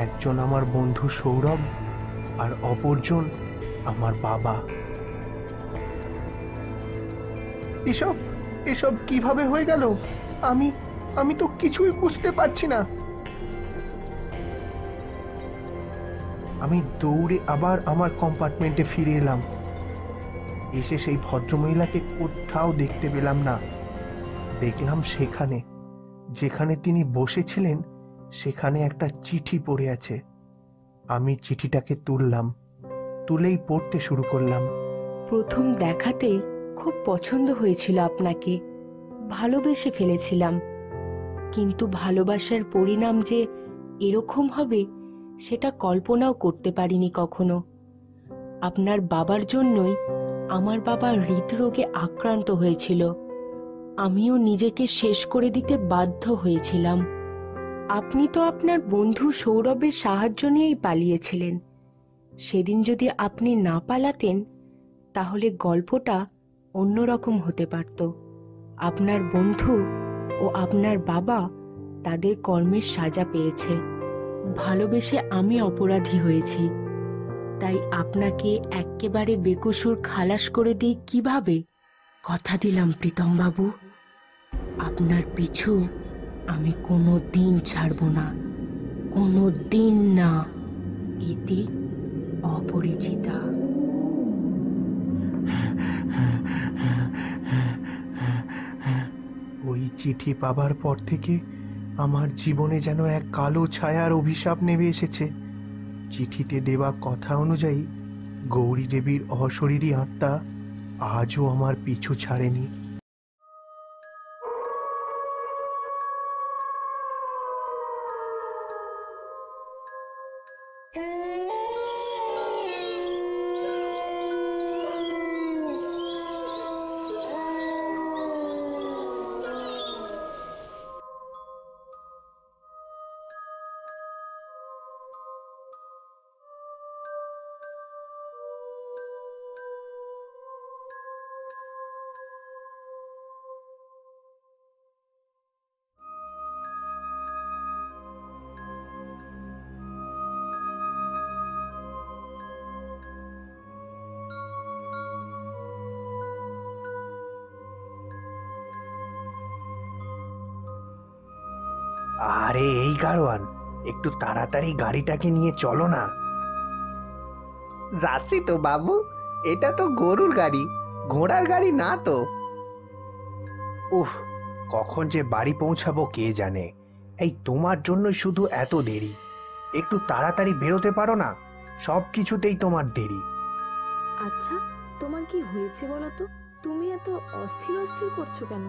A: একজন আমার বন্ধু সৌরভ আর অপরজন আমার বাবা। এসব এসব কিভাবে হয়ে গেল? আমি তো কিছুই বুঝতে পারছি না। আমি দৌড়ে আবার আমার কম্পার্টমেন্টে ফিরে এলাম। এসে সেই ভদ্রমহিলাকে কোথাও দেখতে পেলাম না। দেখলাম সেখানে, যেখানে তিনি বসেছিলেন, সেখানে একটা চিঠি পড়ে আছে। আমি চিঠিটাকে তুললাম, তুলেই পড়তে শুরু করলাম।
B: প্রথম দেখাতেই খুব পছন্দ হয়েছিল আপনাকে, ভালোবেসে ফেলেছিলাম। কিন্তু ভালোবাসার পরিণাম যে এরকম হবে সেটা কল্পনাও করতে পারিনি কখনো। আপনার বাবার জন্যই আমার বাবা হৃদরোগে আক্রান্ত হয়েছিল। আমিও নিজেকে শেষ করে দিতে বাধ্য হয়েছিলাম। আপনি তো আপনার বন্ধু সৌরভের সাহায্য নিয়েই পালিয়েছিলেন। সেদিন যদি আপনি না পালাতেন তাহলে গল্পটা অন্যরকম হতে পারত। আপনার বন্ধু ও আপনার বাবা তাদের কর্মের সাজা পেয়েছে। ভালোবেসে আমি অপরাধী হয়েছি, তাই আপনাকে একেবারে বেকসুর খালাস করে দিই কিভাবে? কথা দিলাম প্রীতম বাবু, আপনার পিছু আমি কোনো দিন ছাড়ব না, কোনো দিন না। ইতি অপরিচিতা।
A: ওই চিঠি পাবার পর থেকে আমার জীবনে যেন এক কালো ছায়ার অভিশাপ নেমে এসেছে। চিঠিতে দেওয়া কথা অনুযায়ী গৌরী দেবীর অশরীরী আত্মা আজও আমার পিছু ছাড়েনি। আরে এই গাড়োয়ান, একটু তাড়াতাড়ি গাড়িটাকে নিয়ে চলো না।
G: যাচ্ছি তো বাবু, এটা তো গরুর গাড়ি, ঘোড়ার গাড়ি না তো।
A: উফ, কখন যে বাড়ি পৌঁছাবো কে জানে। এই তোমার জন্য শুধু এত দেরি। একটু তাড়াতাড়ি বেরোতে পারো না? সব কিছুতেই তোমার দেরি।
H: আচ্ছা, তোমার কি হয়েছে বলো তো? তুমি এত অস্থির অস্থির করছো কেন?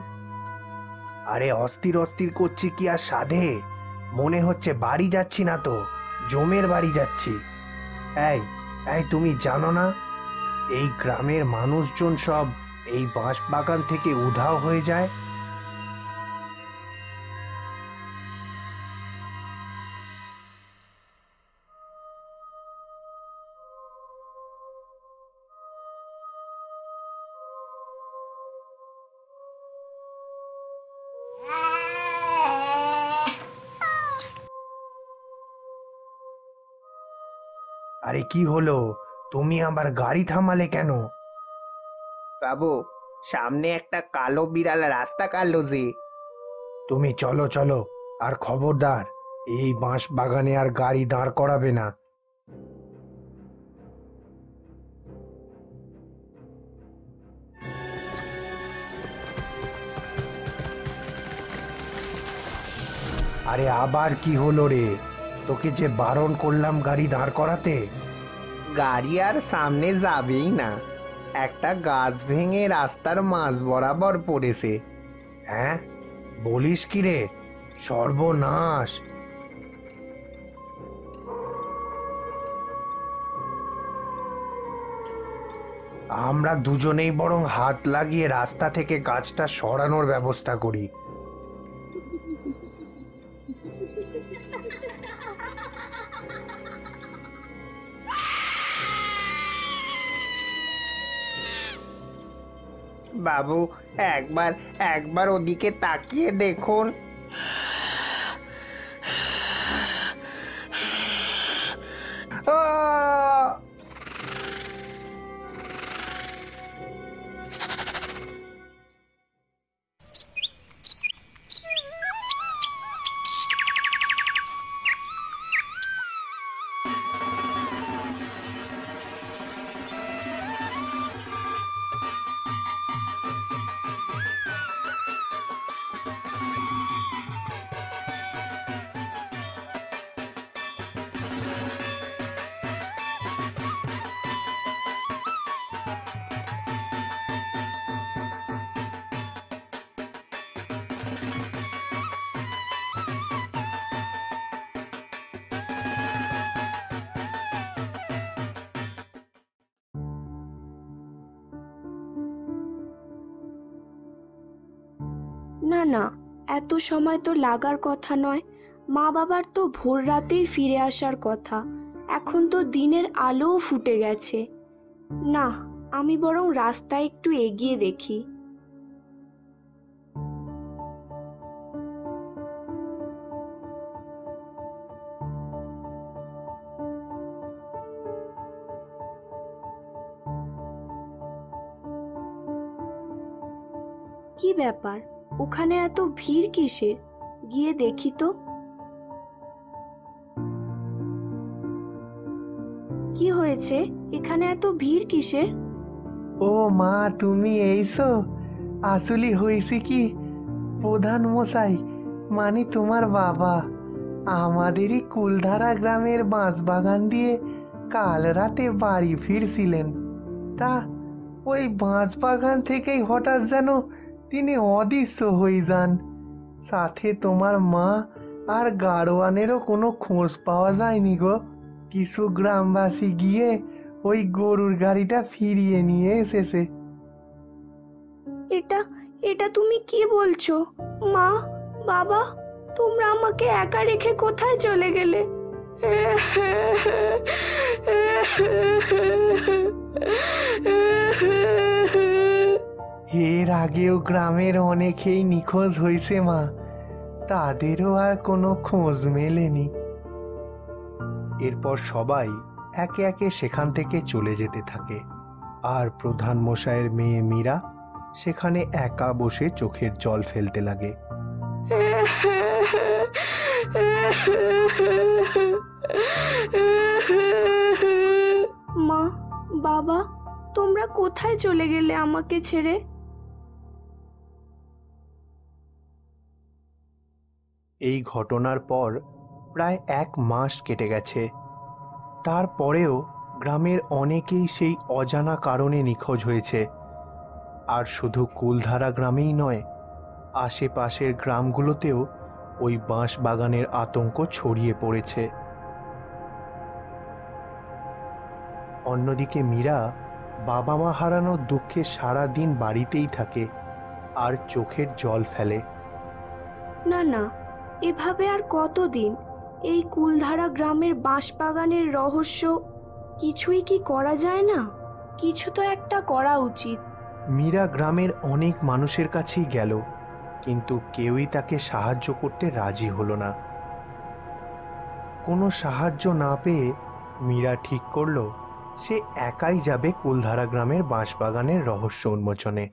A: আরে অস্থির অস্থির করছি কি আর সাধে? মনে হচ্ছে বাড়ি যাচ্ছি না তো, জমের বাড়ি যাচ্ছি। এই এই তুমি জানো না, এই গ্রামের মানুষজন সব এই বাঁশ বাগান থেকে উধাও হয়ে যায়। আরে কি হলো? তুমি আবার গাড়ি থামালে কেন?
G: বাবু, সামনে একটা কালো বিড়াল রাস্তা কাটলো যে।
A: তুমি চলো চলো, আর খবরদার এই বাঁশ বাগানে আর গাড়ি দাঁড় করাবে না। আরে আবার কি হলো রে? তোকে যে বারণ করলাম গাড়ি দাঁড় করাতে।
G: গাড়ি আর সামনে যাবেই না, একটা গাছ ভেঙে রাস্তার মাঝ বরাবর পড়েছে।
A: হ্যাঁ, বলিস কি রে? সর্বনাশ! আমরা দুজনেই বরং হাত লাগিয়ে রাস্তা থেকে গাছটা সরানোর ব্যবস্থা করি।
G: বাবু, একবার একবার ওদিকে তাকিয়ে দেখুন। আহ!
C: না না, এত সময় তো লাগার কথা নয়। মা বাবার তো ভোর রাতেই ফিরে আসার কথা। এখন তো দিনের আলোও ফুটে গেছে। না, আমি বরং রাস্তায় একটু এগিয়ে দেখি। কি ব্যাপার, ওখানে এত ভিড় কিসের? গিয়ে দেখি তো। কি হয়েছে, এখানে এত ভিড় কিসের?
A: ও মা, তুমি এইসো? আসলে হয়েছে কি, প্রধান মশাই মানে তোমার বাবা আমাদেরই কুলধারা গ্রামের বাঁশবাগান দিয়ে কাল রাতে বাড়ি ফিরছিলেন। তা ওই বাঁশবাগান থেকেই হঠাৎ যেন তিনি অদৃশ্য হয়ে যান। সাথে তোমার মা আর গাড়োয়ানেরও কোনো খোঁজ পাওয়া যায়নি গো। কিছু গ্রামবাসী গিয়ে ওই গরুর গাড়িটা ফিরিয়ে নিয়ে এসেছে।
C: এটা এটা তুমি কি বলছো? মা, বাবা, তোমরা আমাকে একা রেখে কোথায় চলে গেলে?
A: এর আগেও গ্রামের অনেকেই নিখোঁজ হয়েছে মা, তাদেরও আর কোনো খোঁজ মেলেনি। এরপর সবাই একে একে সেখান থেকে চলে যেতে থাকে, আর প্রধান মশাইয়ের মেয়ে মীরা সেখানে একা বসে চোখের জল ফেলতে লাগে।
C: মা, বাবা, তোমরা কোথায় চলে গেলে আমাকে ছেড়ে?
A: এই ঘটনার পর প্রায় 1 মাস কেটে গেছে। তারপরেও গ্রামের অনেকেই সেই অজানা কারণে নিখোঁজ হয়েছে। আর শুধু কুলধারা গ্রামেই নয়, আশেপাশের গ্রামগুলোতেও ওই বাঁশবাগানের আতঙ্ক ছড়িয়ে পড়েছে। অন্যদিকে মীরা বাবা মা হারানোর দুঃখে সারা দিন বাড়িতেই থাকে আর চোখের জল ফেলে।
C: না না, এভাবে আর কতদিন? এই কুলধারা গ্রামের বাঁশবাগানের রহস্য কিছুই কি করা যায় না? কিছু তো একটা করা উচিত।
A: মীরা গ্রামের অনেক মানুষের কাছেই গেল, কিন্তু কেউই তাকে সাহায্য করতে রাজি হলো না। কোনো সাহায্য না পেয়ে মীরা ঠিক করলো সে একাই যাবে কুলধারা গ্রামের বাঁশবাগানের রহস্য উন্মোচনে।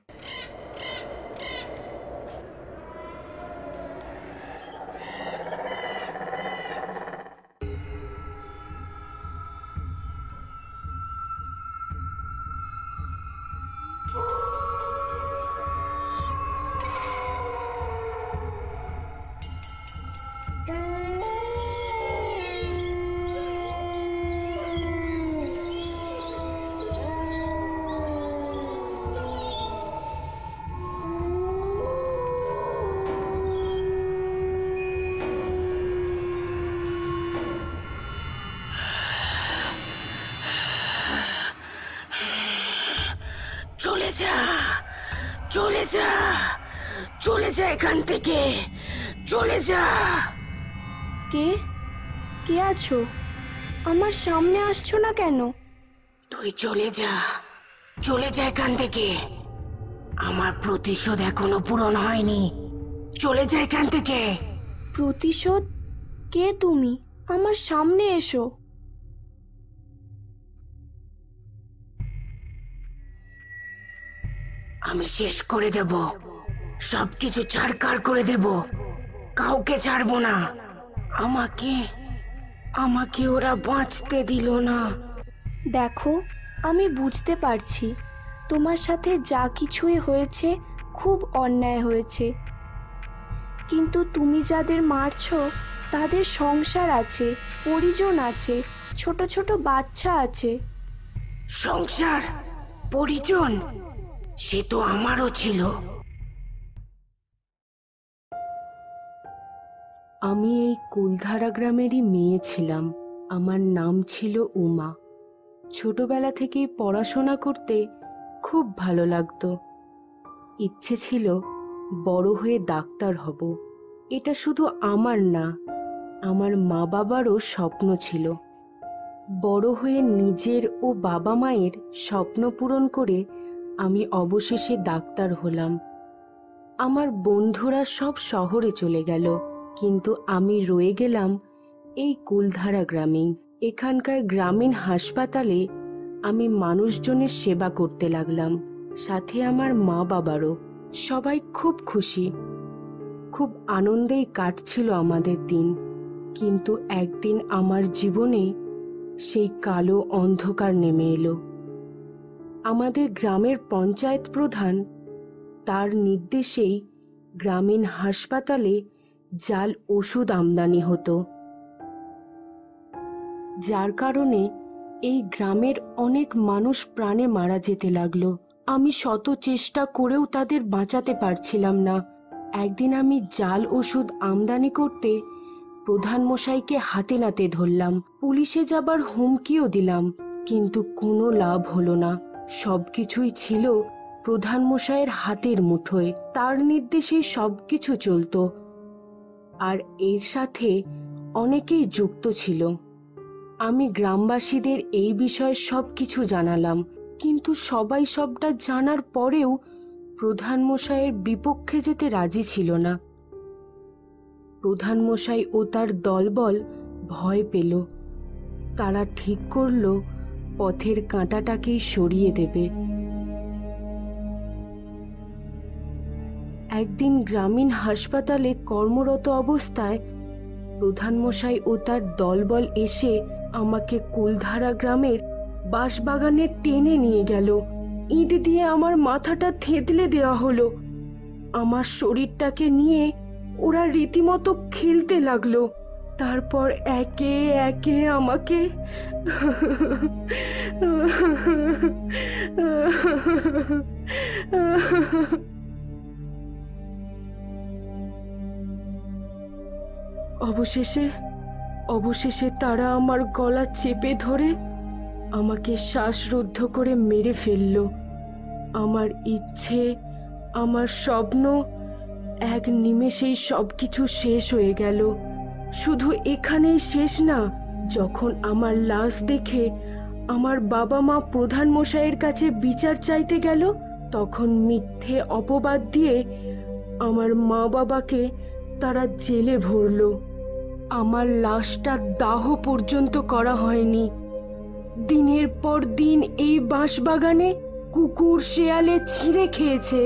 C: যা, চলে যা, চলে যা এখান থেকে, চলে যা।
B: কে কে আছো? আমার সামনে আসছো না কেন?
C: তুই চলে যা, চলে যা এখান থেকে। আমার প্রতিশোধ এখনো পূরণ হয়নি। চলে যা এখান থেকে।
B: প্রতিশোধ? কে তুমি? আমার সামনে এসো।
C: আমি শেষ করে দেব, সবকিছু ছাড়খাড় করে দেব, কাউকে ছাড়বো না। আমাকে আমাকে ওরা বাঁচতে দিল না।
B: দেখো, আমি বুঝতে পারছি তোমার সাথে যা কিছুই হয়েছে খুব অন্যায় হয়েছে, কিন্তু তুমি যাদের মারছো তাদের সংসার আছে, পরিজন আছে, ছোট ছোট বাচ্চা আছে।
C: সংসার, পরিজন, সে তো আমারও ছিল।
B: আমি এই কুলধারা গ্রামেরই মেয়ে ছিলাম। আমার নাম ছিল উমা। ছোটবেলা থেকেই পড়াশোনা করতে খুব ভালো লাগতো। ইচ্ছে ছিল বড় হয়ে ডাক্তার হব। এটা শুধু আমার না, আমার মা বাবারও স্বপ্ন ছিল। বড় হয়ে নিজের ও বাবা মায়ের স্বপ্ন পূরণ করে আমি অবশেষে ডাক্তার হলাম। আমার বন্ধুরা সব শহরে চলে গেল, কিন্তু আমি রয়ে গেলাম এই কুলধারা গ্রামেই। এখানকার গ্রামীণ হাসপাতালে আমি মানুষজনের সেবা করতে লাগলাম, সাথে আমার মা বাবারও। সবাই খুব খুশি, খুব আনন্দেই কাটছিল আমাদের দিন। কিন্তু একদিন আমার জীবনে সেই কালো অন্ধকার নেমে এলো। আমাদের গ্রামের পঞ্চায়েত প্রধান, তার নির্দেশেই গ্রামীণ হাসপাতালে জাল ওষুধ আমদানি হতো, যার কারণে এই গ্রামের অনেক মানুষ প্রাণে মারা যেতে লাগলো। আমি শত চেষ্টা করেও তাদের বাঁচাতে পারছিলাম না। একদিন আমি জাল ওষুধ আমদানি করতে প্রধান মশাইকে হাতে নাতে ধরলাম, পুলিশে যাবার হুমকিও দিলাম, কিন্তু কোনো লাভ হলো না। সবকিছুই ছিল প্রধান মশাইয়ের হাতের মুঠোয়, তার নির্দেশেই সবকিছু চলতো। আর এর সাথে অনেকেই যুক্ত ছিল। আমি গ্রামবাসীদের এই বিষয়ে সবকিছু জানালাম, কিন্তু সবাই সবটা জানার পরেও প্রধান মশাইয়ের বিপক্ষে যেতে রাজি ছিল না। প্রধান মশাই ও তার দলবল ভয় পেল। তারা ঠিক করল পথের কাঁটাটাকেই সরিয়ে দেবে। একদিন গ্রামীণ হাসপাতালে কর্মরত অবস্থায় প্রধান মশাই ও তার দলবল এসে আমাকে কুলধারা গ্রামের বাঁশবাগানে টেনে নিয়ে গেল। ইট দিয়ে আমার মাথাটা থেঁতলে দেওয়া হলো। আমার শরীরটাকে নিয়ে ওরা রীতিমতো খেলতে লাগলো। তারপর একে একে আমাকে অবশেষে তারা আমার গলা চেপে ধরে আমাকে শ্বাসরুদ্ধ করে মেরে ফেলল। আমার ইচ্ছে, আমার স্বপ্ন এক নিমেষেই সবকিছু শেষ হয়ে গেল। শুধু এখানেই শেষ না, যখন আমার লাশ দেখে আমার বাবা মা প্রধান মশাইয়ের কাছে বিচার চাইতে গেল, তখন মিথ্যে অপবাদ দিয়ে আমার মা বাবাকে তারা জেলে ভরল। আমার লাশটা দাহ পর্যন্ত করা হয়নি। দিনের পর দিন এই বাঁশবাগানে কুকুর শেয়ালে ছিঁড়ে খেয়েছে।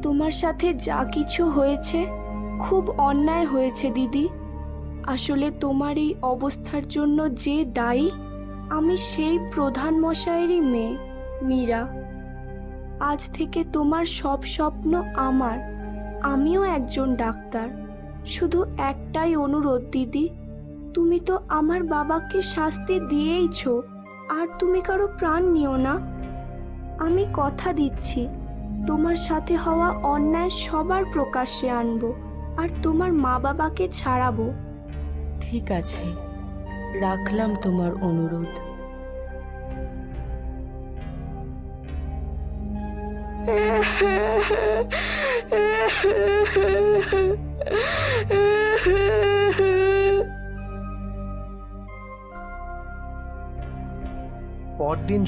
B: তোমার সাথে যা কিছু হয়েছে খুব অন্যায় হয়েছে দিদি। আসলে তোমার এই অবস্থার জন্য যে দায়ী, আমি সেই প্রধান মশাইয়েরই মেয়ে মীরা। আজ থেকে তোমার সব স্বপ্ন আমার। আমিও একজন ডাক্তার। শুধু একটাই অনুরোধ দিদি, তুমি তো আমার বাবাকে শাস্তি দিয়েইছো, আর তুমি কারো প্রাণ নিও না। আমি কথা দিচ্ছি, তোমার সাথে হওয়া অন্যায় সবার প্রকাশ্যে আনবো, আর তোমার মা বাবাকে ছাড়াবো। ঠিক আছে, রাখলাম তোমার অনুরোধ।
A: পরদিন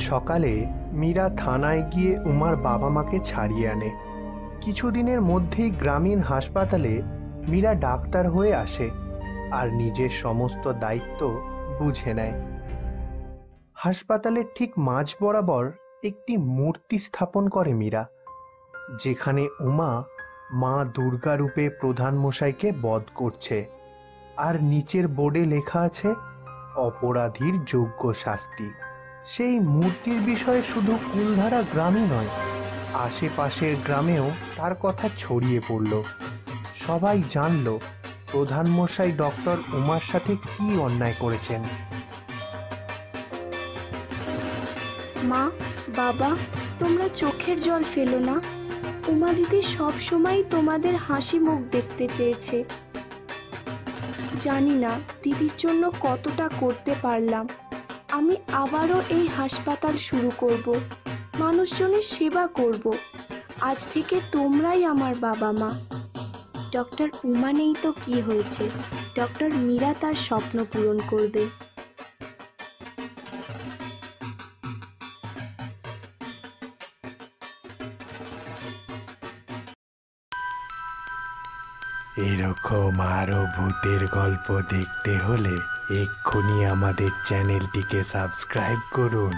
A: সকালে মীরা থানায় গিয়ে উমার বাবা মাকে ছাড়িয়ে আনে। কিছুদিনের মধ্যেই গ্রামীণ হাসপাতালে মীরা ডাক্তার হয়ে আসে আর নিজের সমস্ত দায়িত্ব বুঝে নেয়। হাসপাতালের ঠিক মাঝ বরাবর একটি মূর্তি স্থাপন করে মীরা, যেখানে উমা মা দুর্গা রূপে প্রধান মশাইকে বধ করছে, আর নিচের বোর্ডে লেখা আছে অপরাধীর যোগ্য শাস্তি। সেই মূর্তির বিষয়ে শুধু কুলধারা গ্রামই নয়, আশেপাশের গ্রামেও তার কথা ছড়িয়ে পড়ল। সবাই জানল প্রধান মশাই ডক্টর উমার সাথে কি অন্যায় করেছেন।
C: মা, বাবা, তোমরা চোখের জল ফেলো না। উমা দিদি সব সময় তোমাদের হাসি মুখ দেখতে চেয়েছে। জানি না দিদির জন্য কতটা করতে পারলাম। আমি আবারও এই হাসপাতাল শুরু করব, মানুষজনের সেবা করব। আজ থেকে তোমরাই আমার বাবা মা। ডক্টর উমা নেই তো কি হয়েছে, ডক্টর মীরা তার স্বপ্ন পূরণ করবে।
A: এরকম আরো ভূতের গল্প দেখতে হলে এক্ষুনি আমাদের চ্যানেলটিকে সাবস্ক্রাইব করুন।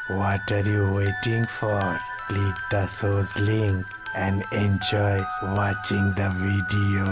A: What are you waiting for? Click the source link and enjoy watching the video.